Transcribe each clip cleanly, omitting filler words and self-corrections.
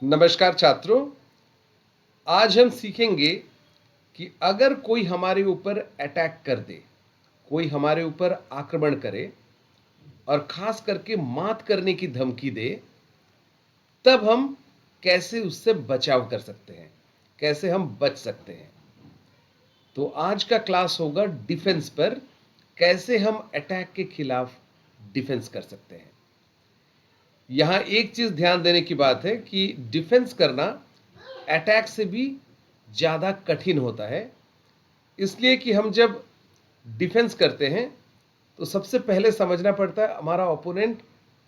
नमस्कार छात्रों। आज हम सीखेंगे कि अगर कोई हमारे ऊपर अटैक कर दे, कोई हमारे ऊपर आक्रमण करे और खास करके मात करने की धमकी दे, तब हम कैसे उससे बचाव कर सकते हैं, कैसे हम बच सकते हैं। तो आज का क्लास होगा डिफेंस पर, कैसे हम अटैक के खिलाफ डिफेंस कर सकते हैं। यहां एक चीज ध्यान देने की बात है कि डिफेंस करना अटैक से भी ज़्यादा कठिन होता है, इसलिए कि हम जब डिफेंस करते हैं तो सबसे पहले समझना पड़ता है हमारा ओपोनेंट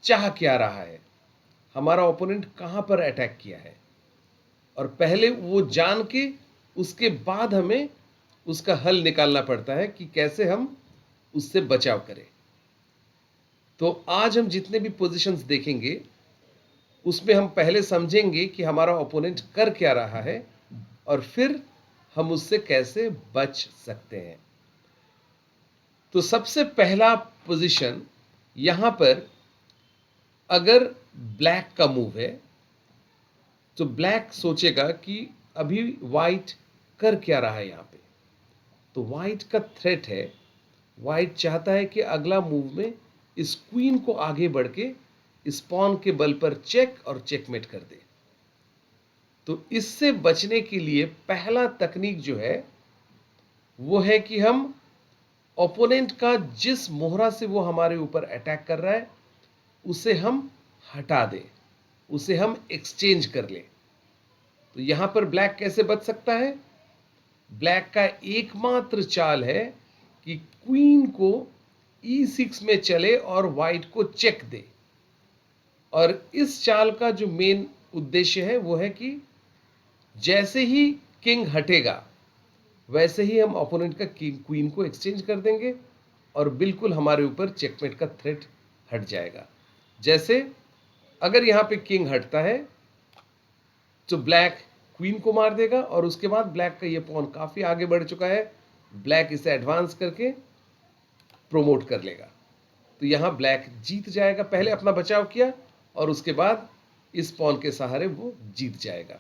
चाह क्या रहा है, हमारा ओपोनेंट कहाँ पर अटैक किया है, और पहले वो जान के उसके बाद हमें उसका हल निकालना पड़ता है कि कैसे हम उससे बचाव करें। तो आज हम जितने भी पोजीशंस देखेंगे उसमें हम पहले समझेंगे कि हमारा ओपोनेंट कर क्या रहा है और फिर हम उससे कैसे बच सकते हैं। तो सबसे पहला पोजीशन यहां पर, अगर ब्लैक का मूव है तो ब्लैक सोचेगा कि अभी वाइट कर क्या रहा है यहां पे। तो वाइट का थ्रेट है, वाइट चाहता है कि अगला मूव में इस क्वीन को आगे बढ़ के इस पॉन के बल पर चेक और चेकमेट कर दे। तो इससे बचने के लिए पहला तकनीक जो है वो है कि हम ओपोनेंट का जिस मोहरा से वो हमारे ऊपर अटैक कर रहा है उसे हम हटा दें, उसे हम एक्सचेंज कर लें। तो यहां पर ब्लैक कैसे बच सकता है? ब्लैक का एकमात्र चाल है कि क्वीन को E6 में चले और व्हाइट को चेक दे। और इस चाल का जो मेन उद्देश्य है वो है कि जैसे ही किंग हटेगा वैसे ही हम ओपोनेंट का क्वीन को एक्सचेंज कर देंगे और बिल्कुल हमारे ऊपर चेकमेट का थ्रेट हट जाएगा। जैसे अगर यहां पे किंग हटता है तो ब्लैक क्वीन को मार देगा और उसके बाद ब्लैक का ये पॉन काफी आगे बढ़ चुका है, ब्लैक इसे एडवांस करके प्रोमोट कर लेगा। तो यहां ब्लैक जीत जाएगा, पहले अपना बचाव किया और उसके बाद इस पॉन के सहारे वो जीत जाएगा।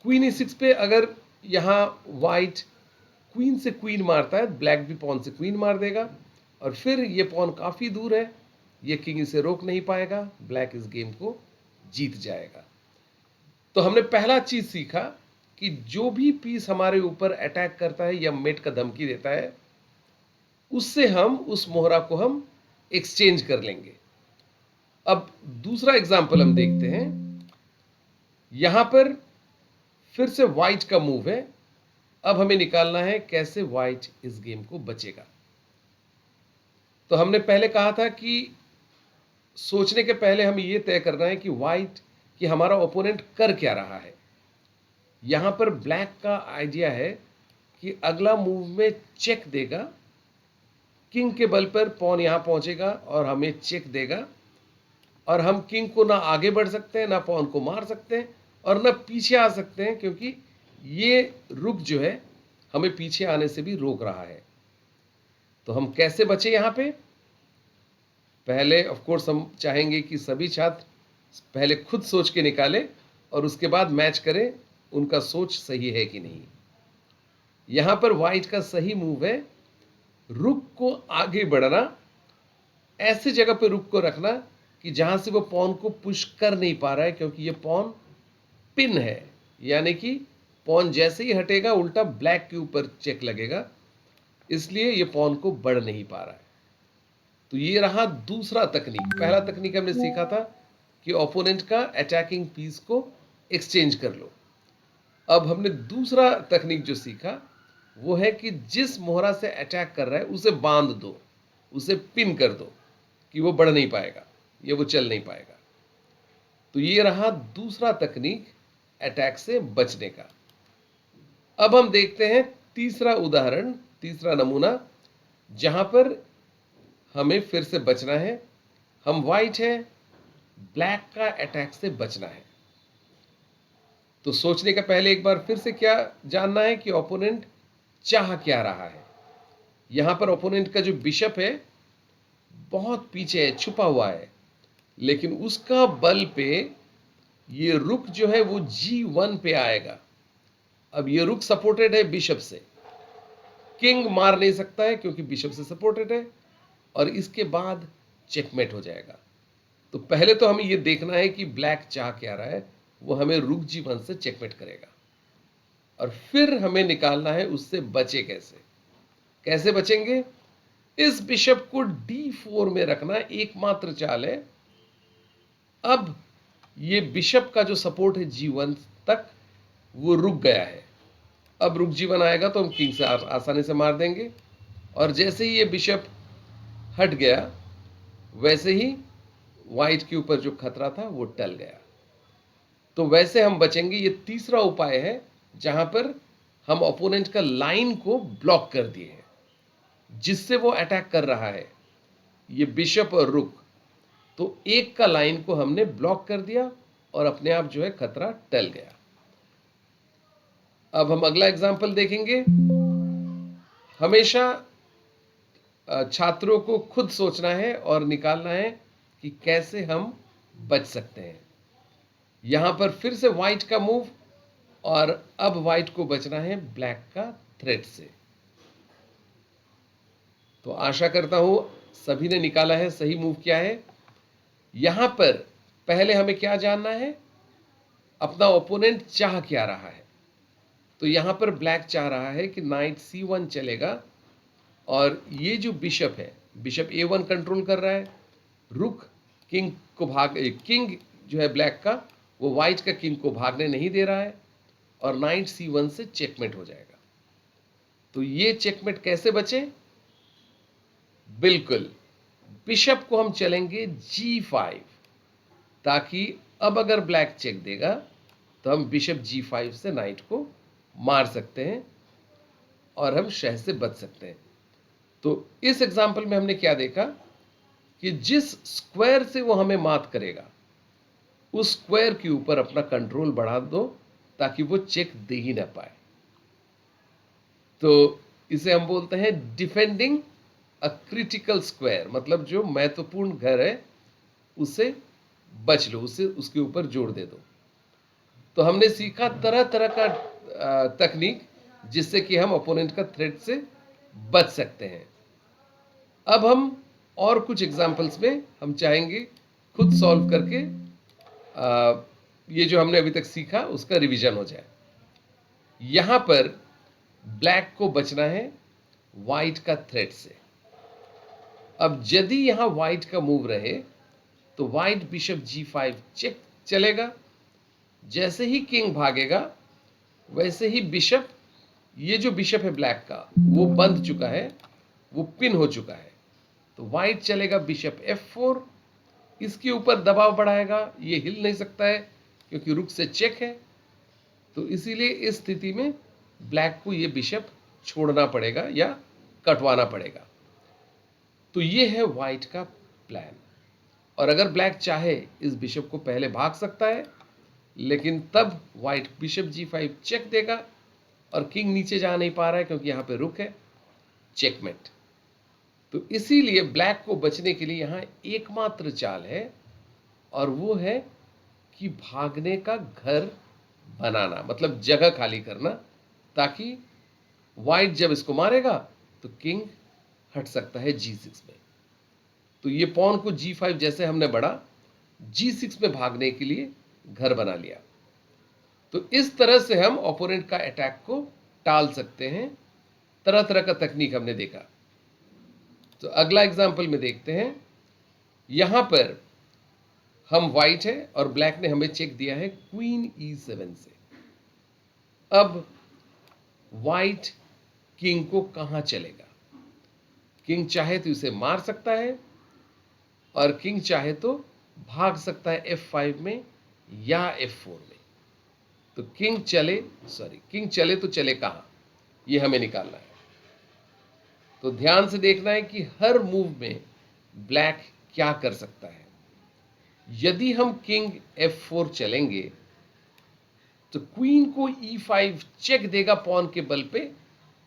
क्वीन E6 पे अगर यहां व्हाइट क्वीन से क्वीन मारता है, ब्लैक भी पॉन से क्वीन मार देगा और फिर ये पॉन काफी दूर है, ये किंग इसे रोक नहीं पाएगा, ब्लैक इस गेम को जीत जाएगा। तो हमने पहला चीज सीखा कि जो भी पीस हमारे ऊपर अटैक करता है या मेट का धमकी देता है उससे हम उस मोहरा को हम एक्सचेंज कर लेंगे। अब दूसरा एग्जांपल हम देखते हैं। यहां पर फिर से व्हाइट का मूव है, अब हमें निकालना है कैसे व्हाइट इस गेम को बचेगा। तो हमने पहले कहा था कि सोचने के पहले हमें यह तय करना है कि व्हाइट कि हमारा ओपोनेंट कर क्या रहा है। यहां पर ब्लैक का आइडिया है कि अगला मूव में चेक देगा, किंग के बल पर पॉन यहां पहुंचेगा और हमें चेक देगा और हम किंग को ना आगे बढ़ सकते हैं, ना पॉन को मार सकते हैं और ना पीछे आ सकते हैं, क्योंकि ये रुक जो है हमें पीछे आने से भी रोक रहा है। तो हम कैसे बचे यहां पे? पहले ऑफ कोर्स हम चाहेंगे कि सभी छात्र पहले खुद सोच के निकालें और उसके बाद मैच करें उनका सोच सही है कि नहीं। यहां पर व्हाइट का सही मूव है रुक को आगे बढ़ना, ऐसे जगह पे रुक को रखना कि जहां से वो पॉन को पुश कर नहीं पा रहा है, क्योंकि ये पॉन पिन है, यानी कि पॉन जैसे ही हटेगा उल्टा ब्लैक के ऊपर चेक लगेगा, इसलिए ये पॉन को बढ़ नहीं पा रहा है। तो ये रहा दूसरा तकनीक। पहला तकनीक हमने सीखा था कि ओपोनेंट का अटैकिंग पीस को एक्सचेंज कर लो। अब हमने दूसरा तकनीक जो सीखा वो है कि जिस मोहरा से अटैक कर रहा है उसे बांध दो, उसे पिन कर दो कि वो बढ़ नहीं पाएगा, ये वो चल नहीं पाएगा। तो ये रहा दूसरा तकनीक अटैक से बचने का। अब हम देखते हैं तीसरा उदाहरण, तीसरा नमूना, जहां पर हमें फिर से बचना है। हम व्हाइट है, ब्लैक का अटैक से बचना है। तो सोचने का पहले एक बार फिर से क्या जानना है कि ओपोनेंट चाह क्या रहा है। यहां पर ओपोनेंट का जो बिशप है बहुत पीछे है, छुपा हुआ है, लेकिन उसका बल पे ये रुक जो है वो G1 पे आएगा। अब ये रुक सपोर्टेड है बिशप से, किंग मार नहीं सकता है क्योंकि बिशप से सपोर्टेड है, और इसके बाद चेकमेट हो जाएगा। तो पहले तो हमें ये देखना है कि ब्लैक चाह क्या रहा है, वो हमें रुक G1 से चेकमेट करेगा, और फिर हमें निकालना है उससे बचे कैसे। कैसे बचेंगे? इस बिशप को D4 में रखना एकमात्र चाल है। अब ये बिशप का जो सपोर्ट है G1 तक, वो रुक गया है। अब रुक G1 आएगा तो हम किंग से आसानी से मार देंगे, और जैसे ही ये बिशप हट गया वैसे ही वाइट के ऊपर जो खतरा था वो टल गया। तो वैसे हम बचेंगे। ये तीसरा उपाय है जहां पर हम ओपोनेंट का लाइन को ब्लॉक कर दिए हैं, जिससे वो अटैक कर रहा है, ये बिशप और रुक। तो एक का लाइन को हमने ब्लॉक कर दिया और अपने आप जो है खतरा टल गया। अब हम अगला एग्जाम्पल देखेंगे। हमेशा छात्रों को खुद सोचना है और निकालना है कि कैसे हम बच सकते हैं। यहां पर फिर से व्हाइट का मूव, और अब व्हाइट को बचना है ब्लैक का थ्रेट से। तो आशा करता हूं सभी ने निकाला है सही मूव क्या है। यहां पर पहले हमें क्या जानना है, अपना ओपोनेंट चाह क्या रहा है। तो यहां पर ब्लैक चाह रहा है कि नाइट C1 चलेगा, और ये जो बिशप है, बिशप A1 कंट्रोल कर रहा है, रुक किंग को किंग जो है ब्लैक का, वो व्हाइट का किंग को भागने नहीं दे रहा है, और नाइट C1 से चेकमेट हो जाएगा। तो ये चेकमेट कैसे बचे? बिल्कुल, बिशप को हम चलेंगे G5, ताकि अब अगर ब्लैक चेक देगा तो हम बिशप G5 से नाइट को मार सकते हैं और हम शह से बच सकते हैं। तो इस एग्जाम्पल में हमने क्या देखा कि जिस स्क्वायर से वो हमें मात करेगा, उस स्क्वायर के ऊपर अपना कंट्रोल बढ़ा दो ताकि वो चेक दे ही ना पाए। तो इसे हम बोलते हैं डिफेंडिंग अ क्रिटिकल स्क्वायर, मतलब जो महत्वपूर्ण घर है उसे बच लो, उसे उसके ऊपर जोड़ दे दो। तो हमने सीखा तरह तरह का तकनीक जिससे कि हम ओपोनेंट का थ्रेट से बच सकते हैं। अब हम और कुछ एग्जाम्पल्स में हम चाहेंगे खुद सॉल्व करके ये जो हमने अभी तक सीखा उसका रिवीजन हो जाए। यहां पर ब्लैक को बचना है व्हाइट का थ्रेट से। अब यदि यहां व्हाइट का मूव रहे तो व्हाइट बिशप G5 चेक चलेगा। जैसे ही किंग भागेगा वैसे ही बिशप, ये जो बिशप है ब्लैक का, वो बंध चुका है, वो पिन हो चुका है। तो व्हाइट चलेगा बिशप F4, इसके ऊपर दबाव बढ़ाएगा, ये हिल नहीं सकता है क्योंकि रुक से चेक है। तो इसीलिए इस स्थिति में ब्लैक को ये बिशप छोड़ना पड़ेगा या कटवाना पड़ेगा। तो ये है व्हाइट का प्लान। और अगर ब्लैक चाहे इस बिशप को पहले भाग सकता है, लेकिन तब व्हाइट बिशप G5 चेक देगा और किंग नीचे जा नहीं पा रहा है क्योंकि यहां पे रुक है, चेकमेट। तो इसीलिए ब्लैक को बचने के लिए यहां एकमात्र चाल है, और वो है कि भागने का घर बनाना, मतलब जगह खाली करना, ताकि व्हाइट जब इसको मारेगा तो किंग हट सकता है G6 में। तो ये पॉन को G5 जैसे हमने बढ़ा, G6 में भागने के लिए घर बना लिया। तो इस तरह से हम ओपोनेंट का अटैक को टाल सकते हैं। तरह तरह का तकनीक हमने देखा। तो अगला एग्जाम्पल में देखते हैं। यहां पर हम व्हाइट है और ब्लैक ने हमें चेक दिया है क्वीन E7 से। अब व्हाइट किंग को कहां चलेगा? किंग चाहे तो इसे मार सकता है, और किंग चाहे तो भाग सकता है F5 में या F4 में। तो किंग चले तो चले कहां, यह हमें निकालना है। तो ध्यान से देखना है कि हर मूव में ब्लैक क्या कर सकता है। यदि हम किंग F4 चलेंगे तो क्वीन को E5 चेक देगा पॉन के बल पे,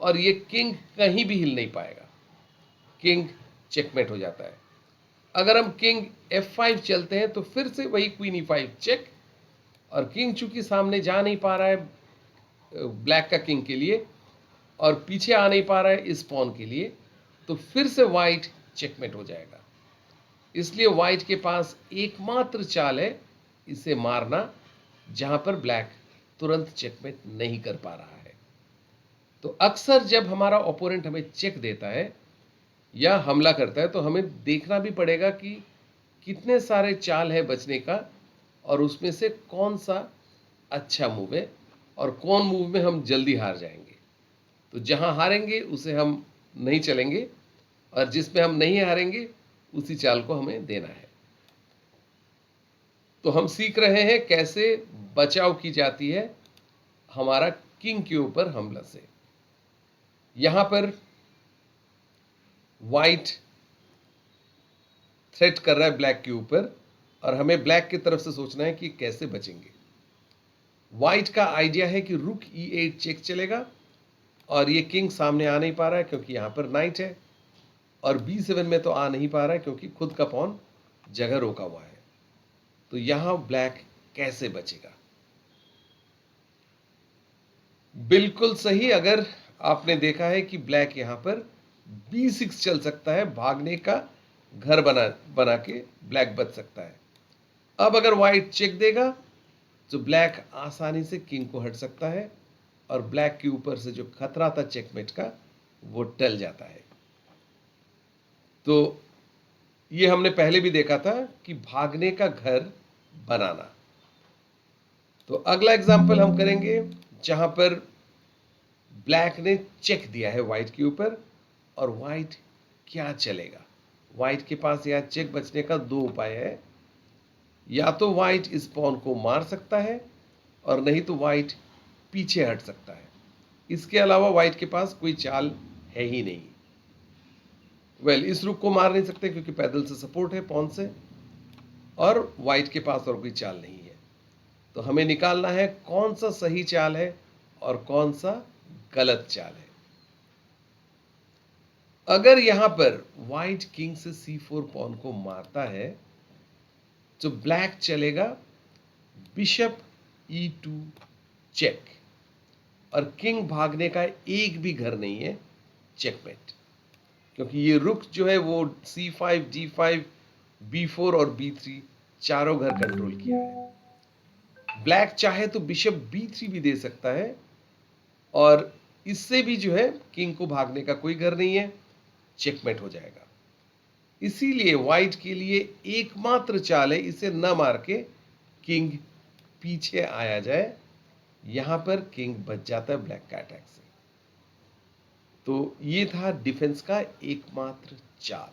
और ये किंग कहीं भी हिल नहीं पाएगा, किंग चेकमेट हो जाता है। अगर हम किंग F5 चलते हैं तो फिर से वही क्वीन E5 चेक, और किंग चूंकि सामने जा नहीं पा रहा है ब्लैक का किंग के लिए और पीछे आ नहीं पा रहा है इस पॉन के लिए, तो फिर से वाइट चेकमेट हो जाएगा। इसलिए वाइट के पास एकमात्र चाल है इसे मारना, जहां पर ब्लैक तुरंत चेकमेट नहीं कर पा रहा है। तो अक्सर जब हमारा ओपोनेंट हमें चेक देता है या हमला करता है तो हमें देखना भी पड़ेगा कि कितने सारे चाल है बचने का और उसमें से कौन सा अच्छा मूव है और कौन मूव में हम जल्दी हार जाएंगे। तो जहां हारेंगे उसे हम नहीं चलेंगे और जिसमें हम नहीं हारेंगे उसी चाल को हमें देना है। तो हम सीख रहे हैं कैसे बचाव की जाती है हमारा किंग के ऊपर हमला से। यहां पर वाइट थ्रेट कर रहा है ब्लैक के ऊपर और हमें ब्लैक की तरफ से सोचना है कि कैसे बचेंगे। वाइट का आइडिया है कि रुक E8 चेक चलेगा और ये किंग सामने आ नहीं पा रहा है क्योंकि यहां पर नाइट है और B7 में तो आ नहीं पा रहा है क्योंकि खुद का पॉन जगह रोका हुआ है। तो यहां ब्लैक कैसे बचेगा? बिल्कुल सही। अगर आपने देखा है कि ब्लैक यहां पर B6 चल सकता है, भागने का घर बना के ब्लैक बच सकता है। अब अगर व्हाइट चेक देगा तो ब्लैक आसानी से किंग को हट सकता है और ब्लैक के ऊपर से जो खतरा था चेकमेट का वो टल जाता है। तो ये हमने पहले भी देखा था कि भागने का घर बनाना। तो अगला एग्जाम्पल हम करेंगे जहां पर ब्लैक ने चेक दिया है व्हाइट के ऊपर और व्हाइट क्या चलेगा। व्हाइट के पास यहां चेक बचने का दो उपाय है, या तो व्हाइट इस पॉन को मार सकता है और नहीं तो व्हाइट पीछे हट सकता है। इसके अलावा व्हाइट के पास कोई चाल है ही नहीं। इस रुक को मार नहीं सकते क्योंकि पैदल से सपोर्ट है पॉन से और व्हाइट के पास और कोई चाल नहीं है। तो हमें निकालना है कौन सा सही चाल है और कौन सा गलत चाल है। अगर यहां पर व्हाइट किंग से C4 पॉन को मारता है तो ब्लैक चलेगा बिशप E2 चेक और किंग भागने का एक भी घर नहीं है, चेकमेट। क्योंकि ये रुक जो है वो C5, D5, B4 और B3 चारों घर कंट्रोल किया है। ब्लैक चाहे तो बिशप B3 भी दे सकता है और इससे भी जो है किंग को भागने का कोई घर नहीं है, चेकमेट हो जाएगा। इसीलिए व्हाइट के लिए एकमात्र चाल है इसे न मार के किंग पीछे आया जाए। यहां पर किंग बच जाता है ब्लैक का अटैक से। तो ये था डिफेंस का एकमात्र चाल।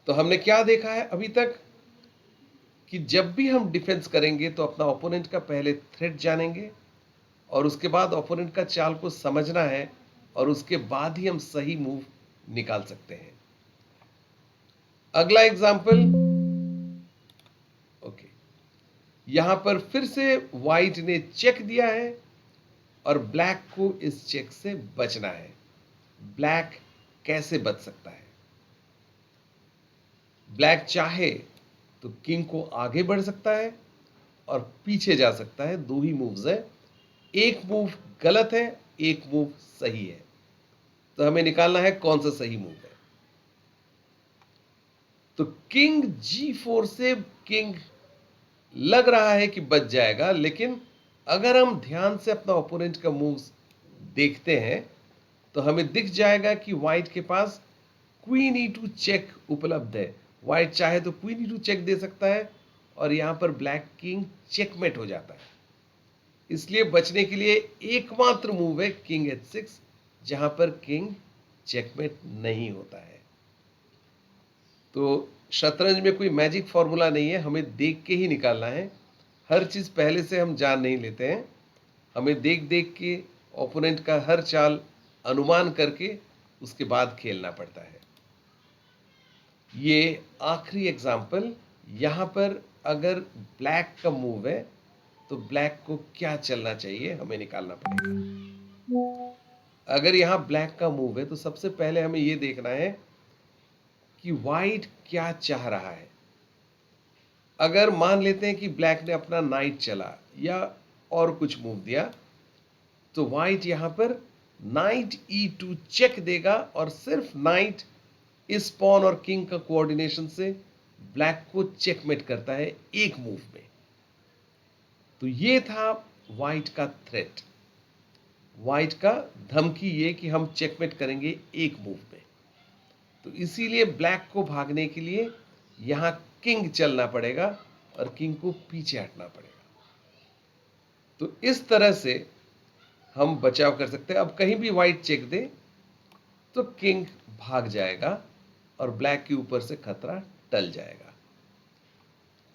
तो हमने क्या देखा है अभी तक कि जब भी हम डिफेंस करेंगे तो अपना ओपोनेंट का पहले थ्रेट जानेंगे और उसके बाद ओपोनेंट का चाल को समझना है और उसके बाद ही हम सही मूव निकाल सकते हैं। अगला एग्जाम्पल, ओके, यहां पर फिर से व्हाइट ने चेक दिया है और ब्लैक को इस चेक से बचना है। ब्लैक कैसे बच सकता है? ब्लैक चाहे तो किंग को आगे बढ़ सकता है और पीछे जा सकता है। दो ही मूव्स है, एक मूव गलत है, एक मूव सही है। तो हमें निकालना है कौन सा सही मूव है। तो किंग G4 से किंग लग रहा है कि बच जाएगा, लेकिन अगर हम ध्यान से अपना ओपोनेंट का मूव्स देखते हैं तो हमें दिख जाएगा कि व्हाइट के पास क्वीन E2 चेक उपलब्ध है। व्हाइट चाहे तो क्वीन E2 चेक दे सकता है और यहां पर ब्लैक किंग चेकमेट हो जाता है। इसलिए बचने के लिए एकमात्र मूव है किंग H6, जहां पर किंग चेकमेट नहीं होता है। तो शतरंज में कोई मैजिक फॉर्मूला नहीं है, हमें देख के ही निकालना है। हर चीज पहले से हम जान नहीं लेते हैं, हमें देख देख के ओपोनेंट का हर चाल अनुमान करके उसके बाद खेलना पड़ता है। ये आखिरी एग्जाम्पल, यहां पर अगर ब्लैक का मूव है तो ब्लैक को क्या चलना चाहिए हमें निकालना पड़ेगा। अगर यहां ब्लैक का मूव है तो सबसे पहले हमें यह देखना है कि व्हाइट क्या चाह रहा है। अगर मान लेते हैं कि ब्लैक ने अपना नाइट चला या और कुछ मूव दिया, तो व्हाइट यहां पर नाइट E2 चेक देगा और सिर्फ नाइट इस पॉन और किंग का कोऑर्डिनेशन से ब्लैक को चेकमेट करता है एक मूव में। तो ये था व्हाइट का थ्रेट, व्हाइट का धमकी, ये कि हम चेकमेट करेंगे एक मूव में। तो इसीलिए ब्लैक को भागने के लिए यहां किंग चलना पड़ेगा और किंग को पीछे हटना पड़ेगा। तो इस तरह से हम बचाव कर सकते हैं। अब कहीं भी व्हाइट चेक दे तो किंग भाग जाएगा और ब्लैक के ऊपर से खतरा टल जाएगा।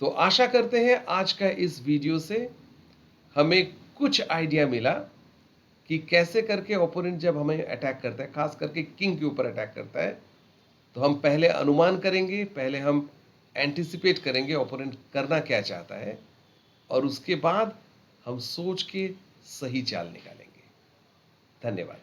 तो आशा करते हैं आज का इस वीडियो से हमें कुछ आइडिया मिला कि कैसे करके ओपोनेंट जब हमें अटैक करता है, खास करके किंग के ऊपर अटैक करता है, तो हम पहले अनुमान करेंगे, पहले हम एंटिसिपेट करेंगे ओपोनेंट करना क्या चाहता है, और उसके बाद हम सोच के सही चाल निकालेंगे। धन्यवाद।